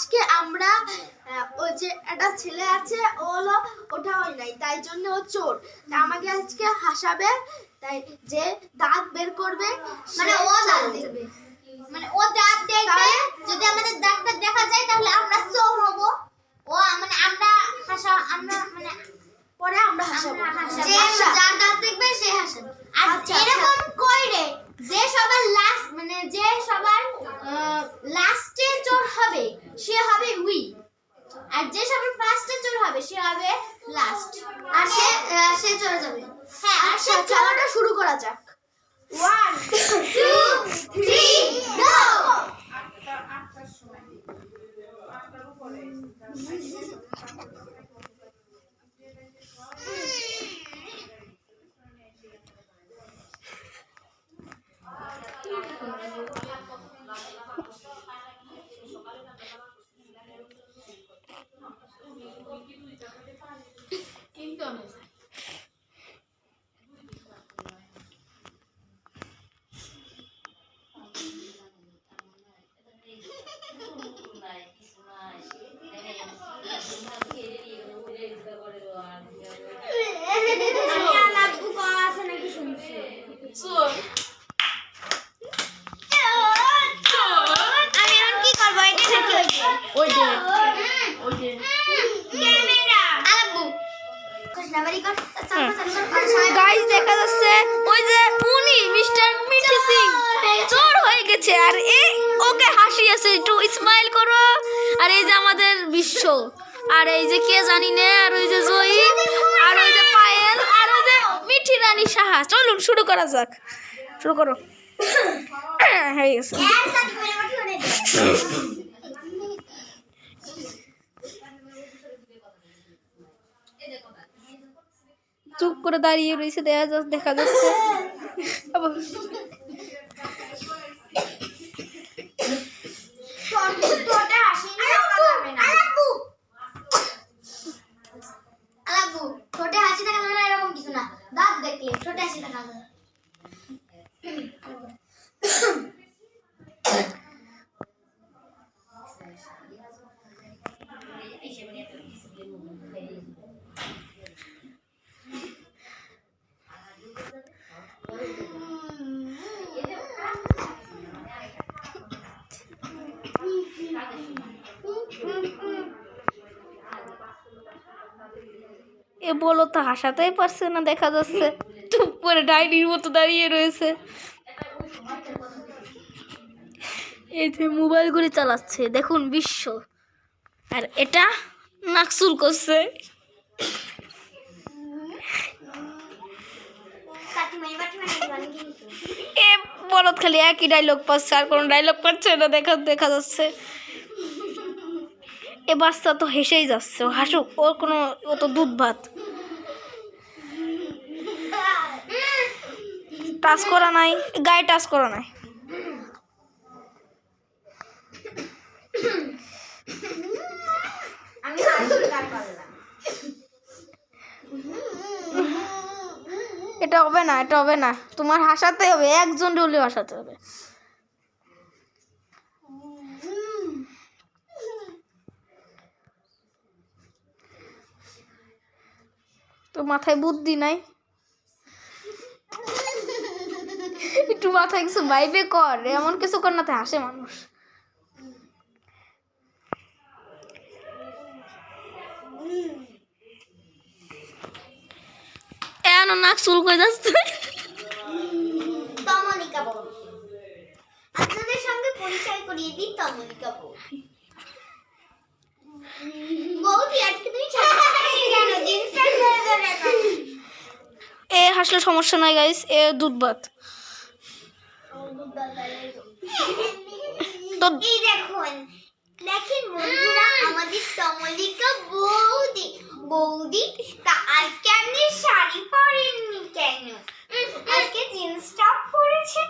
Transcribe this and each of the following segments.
আজকে আমরা ওই যে একটা ছেলে আছে ও হলো ওঠা হয় নাই তাই জন্য ও চোর, তা আমাকে আজকে হাসাবে, তাই যে দাঁত বের করবে মানে ও দাঁত দেখবে, মানে ও দাঁত দেখবে, যদি আমাদের দাঁতটা দেখা যায় তাহলে আমরা চোর হব। ও মানে আমরা মানে পরে আমরা হাসাবো, যে যার দাঁত দেখবে সে হাসাবে। আর এরকম কইরে যে সবার লাস্ট মানে যে সবার লাস্টে চোর হবে সে হবে উইন, আর যে সবার ফার্স্টে চোর হবে সে হবে লাস্ট, আর সে চলে যাবে। হ্যাঁ, আচ্ছা খেলাটা শুরু করা যাক। 1 2 3 গো। গাইস দেখা যাচ্ছে ওই যে উনি মিস্টার মিঠি সিং চোর হয়ে গেছে, আর এই ওকে হাসিয়েছে, একটু স্মাইল করো। আর এই যে আমাদের বিশ্ব, আর এই যে কে জানি না, আর ওই যে জয়ী, আর ওই যে পায়েল, আর ওই যে মিঠি রানী সাহা। চলুন শুরু করা যাক, শুরু করো। হয়ে গেছে। চুপ করে দাঁড়িয়ে রয়েছে, দেখা যাচ্ছে। ছোটে হাসি দেখা যাবে না, এরকম কিছু না, দাঁত দেখলে ছোটে হাসি দেখা যাবে। এ বলো তো হাসাতেই পারছে না, দেখা যাচ্ছে চুপ করে ডাইনির মতো দাঁড়িয়ে রয়েছে। এই যে মোবাইল করে চালাচ্ছে, দেখুন বিশ্ব, আর এটা নাকসুল করছে। এ বলত খালি একই ডায়লগ পাচ্ছে, আর কোনো ডায়লগ পাচ্ছে না, দেখা যাচ্ছে। এ বাচ্চা তো হেসেই যাচ্ছে, ও হাসুক, ওর কোনো, ও তো দুধ ভাত। টাচ করা নাই, গায়ে টাচ করা নাই। এটা হবে না, এটা হবে না, তোমার হাসাতে হবে, একজন হলেও হাসাতে হবে। তো মাথায় বুদ্ধি নাই, একটু মাথায় কিছু ভাইবে কর, এমন কিছু কর না হাসে মানুষ। এমন নাক চুল করে যাচ্ছে। তমলিকা বৌদি, আপনাদের সঙ্গে পরিচয় করিয়ে দিই, তমলিকা বৌদি। বৌদি আজকে তুমি এ হাসলে সমস্যা নাই গাইস, এ দুধ ভাত। তো দেখেন বন্ধুরা, আমাদের তমলিকা বৌদি। বৌদি তা আজকে আপনি শাড়ি পরেননি কেন? আজকে জিন্স টপ পরেছেন।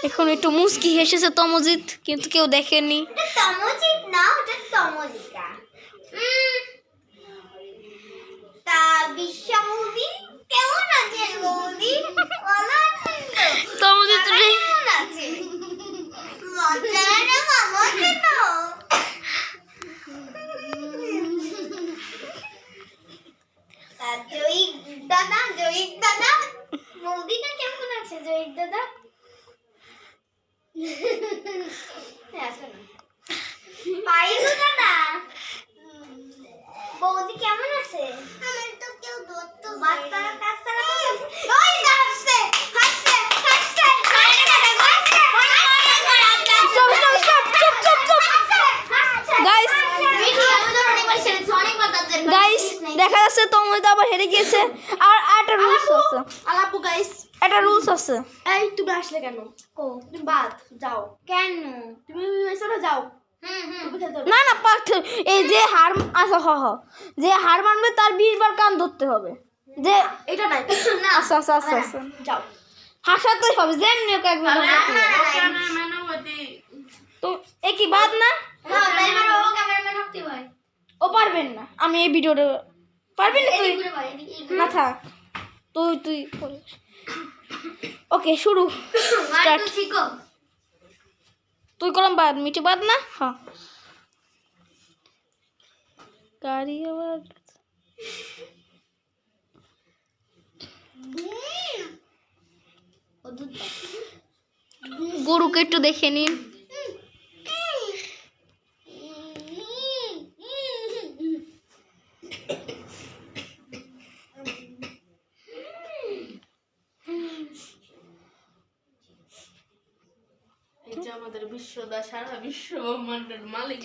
এখন একটু মুস্কি হেসেছে তমজিৎ, কিন্তু কেউ দেখেনি। তমজিৎ না, ওটা তমলিকা। তা বিশ্ব বৌদি কেমন আছেন বৌদি? ভালো আছেন তো? তমজিৎ ওয়েট দাদা পাইলো দাদা বৌদি কেমন আছে আমার তো কেউ ধরতো বাচ্চারা কাচ্চারা ওই হাসছে হাসছে হাসছে চুপ চুপ চুপ গাইস গাইস দেখা যাচ্ছে তমলিতা আবার হেরে গিয়েছে। আর একটা রুলস আছে, আলাপু গাইস, একটা রুলস আছে। এই তুমি আসলে কেন? তুমি বাদ যাও। কেন তুমি এসে যাও। তুমি খেলতে হবে। না না এই যে হার আচ্ছা যে হার মানবে তার 20 বার কান ধরতে হবে। যে এটা নাই। আচ্ছা আচ্ছা আচ্ছা আচ্ছা যাও। হাসাতেই হবে যেমনি ওকে একবার তো একই বাদ না ও পারবেন না। আমি এই ভিডিওটা পারবেন না তুই না থাক তুই ওকে শুরু স্টার্ট। তুই কলম বাদ মিটি বাদ না হ্যাঁ গাড়ি আবার গরুকে একটু দেখে নিন। আমাদের বিশ্বদা সারা বিশ্ব ব্রহ্মাণ্ডের মালিক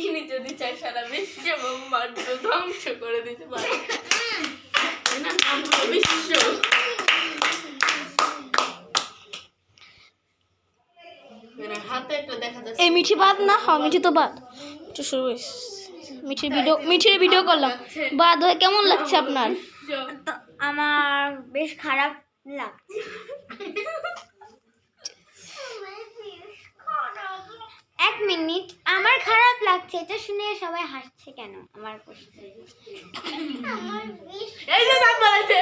ইনি যদি চাই সারা বিশ্ব ব্রহ্মাণ্ড ধ্বংস করে দিতে পারে। এনার নাম হলো বিশ্ব। এনার হাতে একটা দেখা যাচ্ছে এই মিঠি বাদ না হ্যাঁ মিঠি তো বাদ একটু শুরু হয়েছে। মিঠির ভিডিও করলাম বাদ হয়ে কেমন লাগছে আপনার? আমার বেশ খারাপ লাগছে। এক মিনিট আমার খারাপ লাগছে এটা শুনে সবাই হাসছে কেন আমার প্রশ্ন এই যে দাঁত বাড়াইছে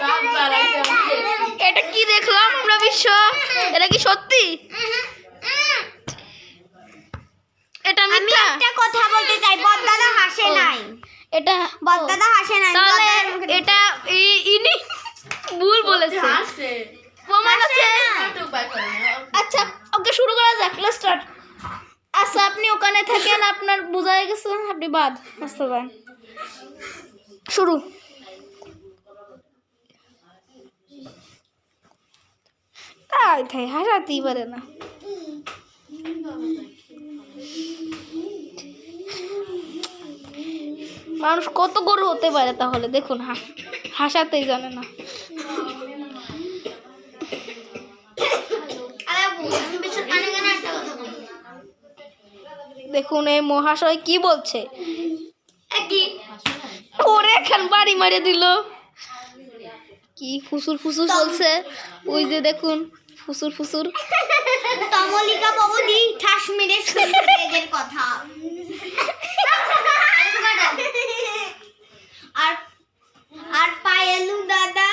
দাঁত বাড়াইছে এটা কি দেখলাম আমরা বিশ্ব? এটা কি সত্যি? এটা আমি মিথ্যা? একটা কথা বলতে চাই বদদাদা হাসে নাই এটা বদদাদা হাসে নাই তাহলে এটা ইনি ভুল বলেছে হাসছে প্রমাণ আছে। নাটক বাই করে না। আচ্ছা ওকে শুরু করা যাক লেটস স্টার্ট। আচ্ছা আপনি ওখানে থাকেন আপনার বোঝা হয়ে গেছে আপনি বাদ আচ্ছা ভাই শুরু। তাই হাসাতেই পারে না। মানুষ কত গরু হতে পারে তাহলে দেখুন হাসাতেই জানে না। দেখুন এই মহাশয় কি বলছে ওরে এখন বাড়ি মারে দিল কি ফুসুর ফুসুর চলছে ওই যে দেখুন ফুসুর ফুসুর। তমলিকা বৌদি ঠাস মেরে শুনছে এদের কথা আর আর পায়েলু দাদা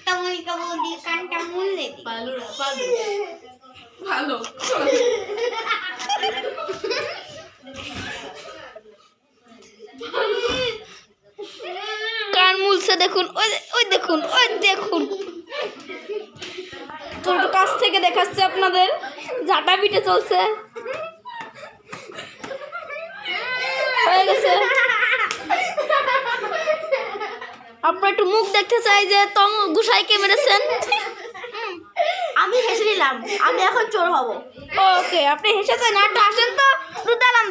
তমলিকা বৌদি কানটা মুললে দি পালু ভালো কান মুলছে দেখুন ওই দেখুন তোর কাছ থেকে দেখাচ্ছে আপনাদের ঝাঁটা পিটে চলছে হয়ে গেছে। আপনার একটু মুখ দেখতে চাই যে তম গুসাইকে মেরেছেন। আমি হেসে নিলাম, আমি এখন চোর হব। ওকে আপনি হেসেছেন আর হাসেন তো দাঁড়ান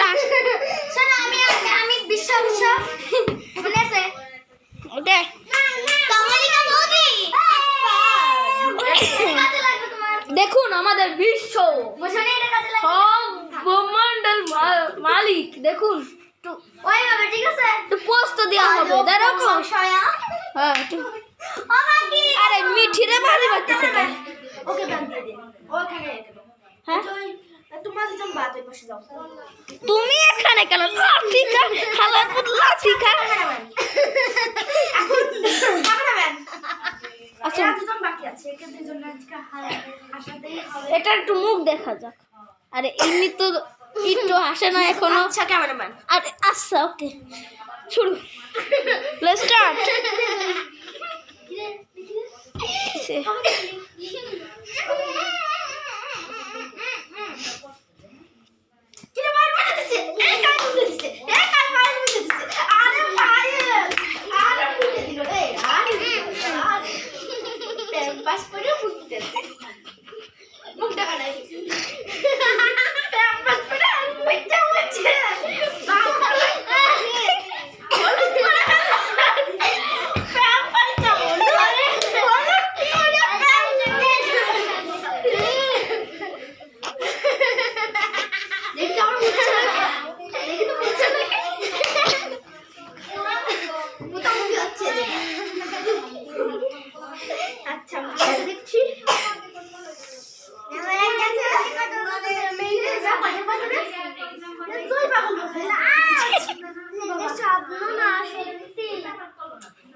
আর শোনো আমি বিশ্বাস শুনেছে ওকে তমলিকা বৌদি দেখুন আমাদের বিশ্ব সব ব্রহ্মাণ্ডের মালিক দেখুন ওই বাবা ঠিক আছে একটু পোস্ট দেওয়া হবে দেখো সয়া হ্যাঁ আরে মিঠিরে ভারী বাড়তেছে ওকে বাদ দিয়ে দে, ওখানে রেখে দাও। হ্যাঁ তোমরা দুজন বাদ ওই পাশে যাও। তুমি এখানে কেন লাঠি খা খালা লাঠি খা ক্যামেরাম্যান, আচ্ছা এরা দুজন বাকি আছে, একে দুজন আজকে হাসাতেই হবে। এটা একটু মুখ দেখা যাক। আরে এমনি তো একটু হাসে না এখনো। আচ্ছা ক্যামেরাম্যান, আরে আচ্ছা ওকে শুরু লেটস স্টার্ট। কিসে? কিরে পায়েল মেরে দিছে, এই কাজ মুছে দিছে, এই কাজ পায়েল মুছে দিছে। আরে পায়েল, আরে মুছে দিল রে, আরে প্যাম্পাস পরে মুছে দিছে। মুখটা কাটাই। প্যাম্পাস পরে মুখটা মুছে। বাবা হলুদ করে প্যাম্পাসটা হলুদ করে, হলুদ করে দেখি আমার মুছে লাগে, দেখি তো মুছে লাগে। মোটামুটি হচ্ছে যে। আচ্ছা মুছে দেখছি।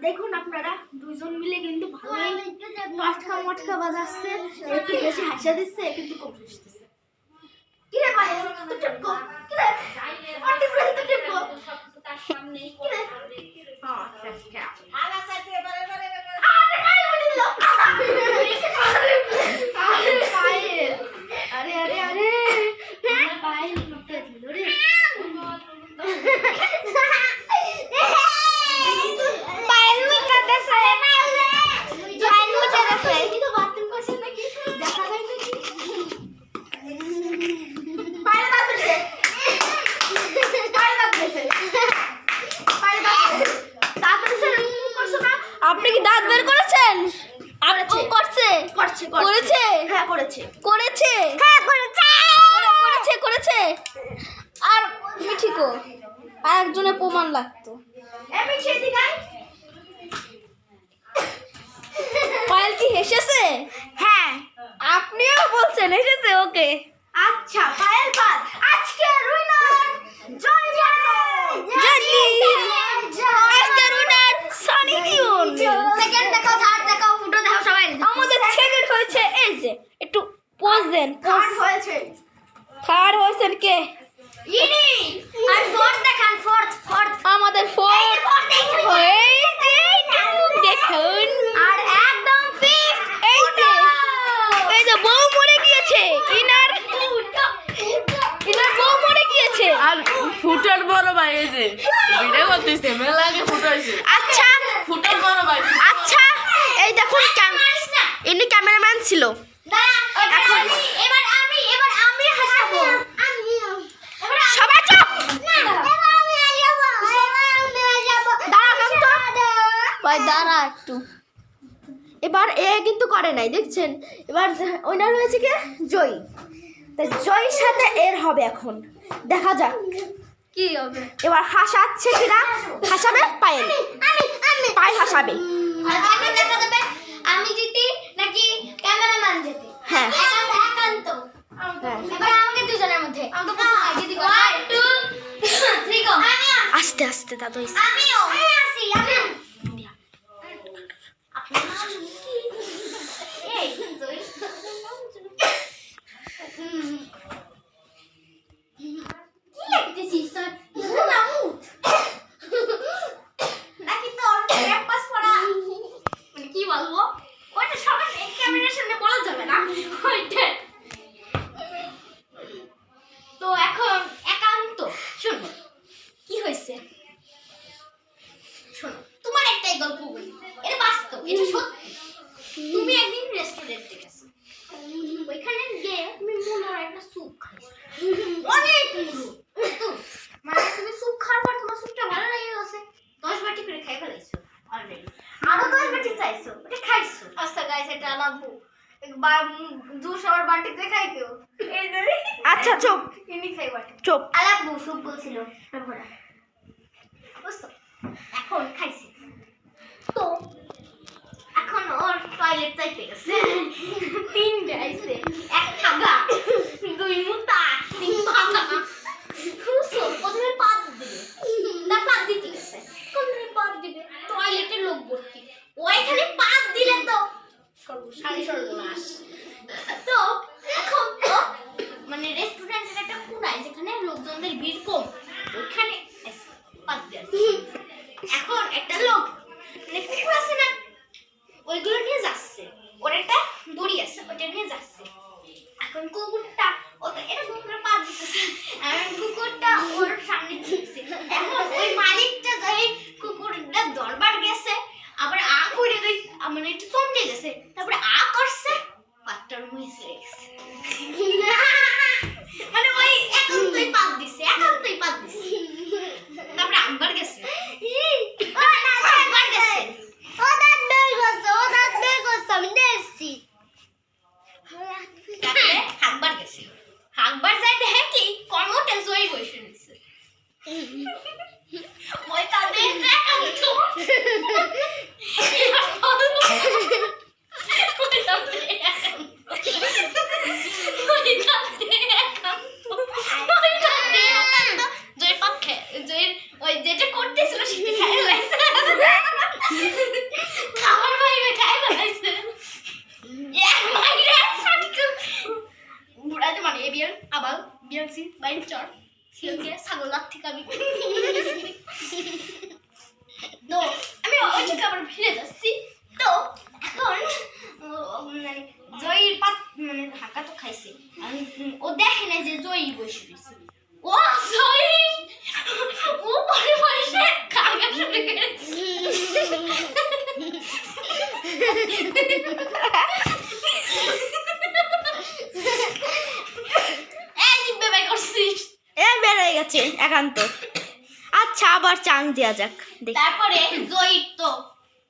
দেখুন আপনারা দুইজন মিলে কিন্তু ভালোই মটকা বাজাচ্ছে, একটু বেশি হাসা দিচ্ছে কিন্তু কম হাসতেছে। কিরে ভাই তো টিপকো, কিরে অটি করে তো টিপকো কিরে। আচ্ছা আরে পায়েল মুড়ি দিল, আরে পায়েল, আরে আরে আরে পায়েল মুড়ি দিল রে। পায়েল মুখটা দেখায় পায়েল মুখটা দেখায় কি তো বাথরুম করছেন নাকি দেখা যায় নাকি? পায়েল দাঁত বেরছে, পায়েল দাঁত বেরছে, পায়েল দাঁত বেরছে, মুখ করছো না? আপনি কি দাঁত বের করেছেন? করেছে। ও করছে করছে করেছে? হ্যাঁ করেছে। করেছে হ্যাঁ করেছে করেছে করেছে। আর মিঠিকো আর একজনের প্রমাণ লাগতো। আমি ছেড়ে গাই। পায়েল কি হেসেছে? হ্যাঁ আপনিও বলছেন হেসেছে? ওকে আচ্ছা পায়েল বাদ, আজকে উইনার জয় জানি আজকে উইনার সানি লিওন। সেকেন্ড দেখাও থার্ড দেখাও ফুটো দেখাও সবাই আমাদের সেকেন্ড হয়েছে এই যে, একটু পোজ দেন। কার্ড হয়েছে থার্ড হয়েছেন কে? ইনি। আর ফোর্থ দেখান ফোর্থ আমাদের ফোর্থ হয়েছে দেখুন। আর একদম ফিফথ এই যে বউ মরে গিয়েছে, ইনার বউ মরে গিয়েছে। আর ফুটার বড় ভাই এই যে ভিডিও করতেছে, মেলা আগে ফুটো হয়েছে। আচ্ছা ফুটার বড় ভাই আচ্ছা এই দেখুন ইনি ক্যামেরাম্যান ছিল। এখন এবার আমি হাসাবো সবাই চুপ। ভাই দাঁড়া একটু। এবার এ কিন্তু করে নাই দেখছেন, এবার ওইনার হয়েছে কি জয়ী, তাই জয়ীর সাথে এর হবে এখন দেখা যাক কি হবে? এবার হাসাচ্ছে কিনা। হাসাবে পায়েল, পায়েল হাসাবে। এখন দেখা যাবে আমি জিতি নাকি ক্যামেরাম্যান জিতে। হ্যাঁ একান্ত হ্যাঁ এবার আমাকে দুজনের মধ্যে আমি তো প্রথম আগে দিব 1 2 3 গো আস্তে আস্তে দাদু আমিও আসি আমি এই তুই কি লাগতেছিস তোর না উঠ নাকি তোর ক্যাম্পাস পড়া মানে কি বলবো ওটা সবার ক্যামেরার সামনে বলা যাবে না ওইটা। তো এখন একান্ত শোনো কি হয়েছে, শোনো তোমার একটাই গল্প বলি, এটা বাস্তব, এটা সত্যি। তুমি একদিন রেস্টুরেন্টে গেছো, ওইখানে গিয়ে তুমি মনোর একটা স্যুপ খাইছো, অনেক মূল্য মানে তুমি স্যুপ খাওয়ার পর তোমার স্যুপটা ভালো লেগে গেছে, 10 বাটি করে খাই ফেলাইছো অলরেডি, আরো 10 বাটি চাইছো, ওটা খাইছো। আচ্ছা গাইস এটা আলাবো একবার 200 বাটিতে খাই কেউ এই যে আচ্ছা চুপ ইনি খাই বাটি চুপ। আলাবো স্যুপ বলছিল ভরা বুঝছো, এখন খাইছে তো এখন ওর টয়লেট চাইতে গেছে, 3 আইছে, 1 থাগা 2 মুতা 3 পাতা বুঝছো, প্রথমে পাত দিবে না পাত দিতে গেছে, প্রথমে পাত দিবে টয়লেটে লোক ভর্তি, ওইখানে পাত দিলে তো সর্বনাশ। তো এখন তো মানে রেস্টুরেন্টের একটা কোনায় যেখানে লোকজনদের ভিড় কম, ওইখানে পাত দিয়ে এখন একটা লোক মানে কুকুর আছে না ওইগুলো নিয়ে যাচ্ছে, গিয়েছি বাইরে চর সিলকে ছাগল লাত থেকে আমি তো আমি ওই থেকে আবার ফিরে যাচ্ছি তো এখন মানে জয়ীর পাত মানে হাঁকা তো খাইছে আমি ও দেখে না যে জয়ী বসে রয়েছে ও জয়ী ও পরে বসে খাগা শুরু করেছে এই জিব্বে বাই করছিস এ বের হয়ে গেছে একান্ত। আচ্ছা আবার চান্স দেওয়া যাক দেখি। তারপরে জয়ীর তো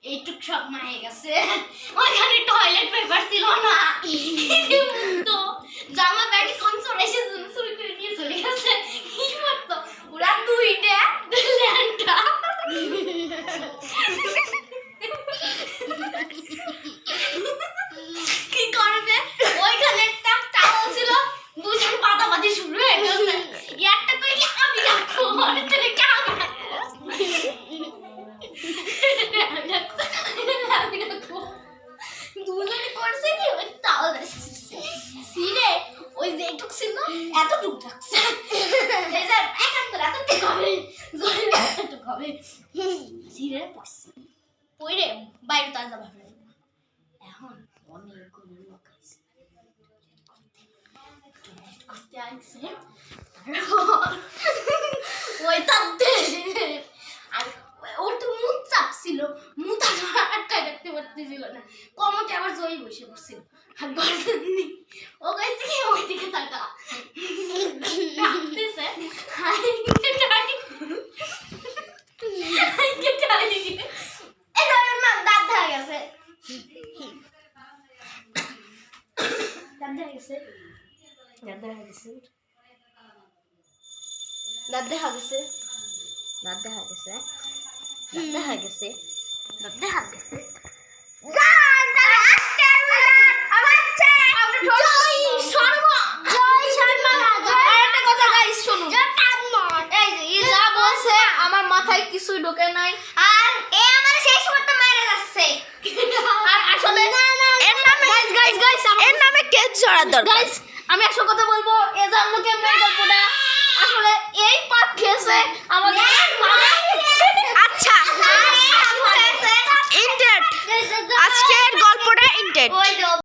এইটুক সব মায়ে গেছে ওইখানে টয়লেট পেপার ছিল না তো জামা প্যান্ট কনসোল এসে চুরি করে নিয়ে চলে গেছে কি করতো ওরা দুইটা ল্যান্ডটা কি করবে ওইখানে একটা টাওয়াল ছিল দুজন পাতাপাতি শুরু হয়ে গেছে একটা কইলে আমি রাখবো আরেকটা কইলে আমি রাখবো দুজনে করছে কি ওই টাওয়াল সিরে ওই যেটুক ছিল এতটুক রাখছে এই যে একান্ত এতটুক হবে জয়ের এতটুক হবে সিরে পড়ছে পড়ে বাইরে তার যাবা এখন অনেকগুলো লোক আছে করতে আসছে ওই তাতে আর ওর তো মুখ চাপ ছিল মুখ আটকায় রাখতে পারতেছিল না কমতে আবার জয়ী বসে পড়ছিল আর গর্জনি ও কইছে কি ওই দিকে তাকা ডাকতেছে হাই টাই এই ধরেন না দাঁত দেখা গেছে দাঁত দেখা গেছে দাঁত দেখা গেছে দাঁত দেখা গেছে দাঁত দেখা গেছে, দাঁত দেখা গেছে, দাঁত দেখা গেছে। আমার মাথায় কিছুই ঢোকে নাই আর এ আমার সেই সময়টা মেরে যাচ্ছে আর আসলে এর নামে এর নামে কেস জড়ার দরকার। গাইস আমি আসল কথা বলবো এ জানলো কেমন গল্পটা আসলে এই পাত খেয়েছে আমাদের আচ্ছা ইন্টেড আজকের গল্পটা ইন্টেড।